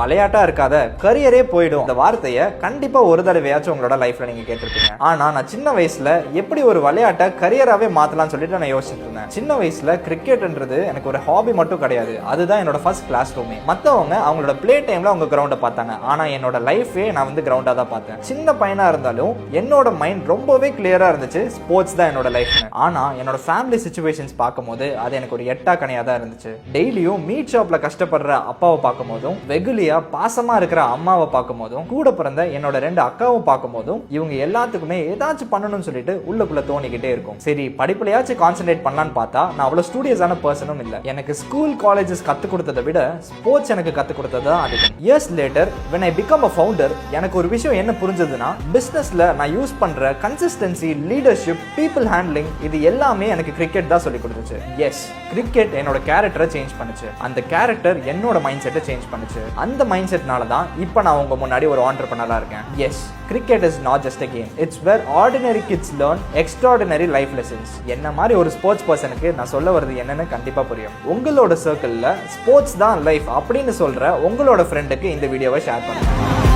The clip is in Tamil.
விளையாட்டா இருக்காத, கரியரே போயிடும். இந்த வார்த்தையை கண்டிப்பா ஒரு தடவையாச்சும் உங்களோட லைஃப்ல நீங்க கேட்டிருப்பீங்க. ஆனா நான் சின்ன வயசுல எப்படி ஒரு விளையாட்டை கரியராவே மாத்தலாம்னு சொல்லிட்டு நான் யோசிச்சுட்டு இருந்தேன். சின்ன வயசுல கிரிக்கெட்ன்றது எனக்கு ஒரு ஹாபி மட்டும் கிடையாது, அதுதான் என்னோட ஃபர்ஸ்ட் கிளாஸ் ரூமே. மத்தவங்க அவங்களோட பிளே டைம்ல அவங்க கிரவுண்டை பார்த்தாங்க, ஆனா என்னோட லைஃபே நான் வந்து கிரவுண்டா தான் பார்த்தேன். சின்ன பையனா இருந்தாலும் என்னோட மைண்ட் ரொம்பவே கிளியரா இருந்துச்சு, ஸ்போர்ட்ஸ் தான் என்னோட லைஃப். ஆனா என்னோட ஃபேமிலி சிச்சுவேஷன்ஸ் பார்க்கும்போது அது எனக்கு ஒரு எட்டா கனியா தான் இருந்துச்சு. டெய்லியும் மீட் ஷாப்ல கஷ்டப்படுற அப்பாவை பார்க்கும் போதும், வெகுலியா பாசமா இருக்கிற அம்மாவை பார்க்கும் போதும், கூட பிறந்த என்னோட 2 அக்காவும் பார்க்கும் போதும் இவங்க எல்லாத்துக்குமே ஏதாச்சும் பண்ணணும்னு சொல்லிட்டு உள்ளுக்குள்ள தோணிக்கிட்டே இருக்கும். சரி படிப்புலயாச்சும் கான்சென்ட்ரேட் பண்ணலான்னு பார்த்தா நான் அவ்வளவு ஸ்டூடியஸான பர்சனும் இல்ல. எனக்கு ஸ்கூல் காலேஜஸ் கத்து கொடுத்ததை விட ஸ்போர்ட்ஸ் எனக்கு கத்து கொடுத்தது தான் அதிகம். Years later when I become a founder, எனக்கு ஒரு விஷயம் என்ன புரிஞ்சதுன்னா, பிசினஸ்ல நான் யூஸ் பண்ற கன்சிஸ்டன்சி, லீடர்ஷிப், பீப்புள் ஹேண்ட்லிங், இது எல்லாமே எனக்கு கிரிக்கெட் தான் சொல்லி கொடுத்துச்சு. எஸ், கிரிக்கெட் என்னோட கேரக்டரை சேஞ்ச் பண்ணுச்சு. அந்த கேரக்டர் என்னோட மைண்ட் செட்டை சேஞ்ச் பண்ணுச்சு. அந்த மைண்ட் செட்னால தான் இப்போ நான் உங்க முன்னாடி ஒரு ஆண்டர்பிரனரா இருக்கேன். Yes, cricket is not just a game. It's where ordinary kids learn extraordinary life lessons. என்ன மாதிரி ஒரு ஸ்போர்ட்ஸ் பர்சனுக்கு நான் சொல்ல வருது என்னன்னு கண்டிப்பா புரியும். உங்களோட சர்க்கிள்ல ஸ்போர்ட்ஸ் தான் லைஃப் அப்படின்னு சொல்ற உங்களோட ஃப்ரெண்டுக்கு இந்த வீடியோவை ஷேர் பண்ணுங்க.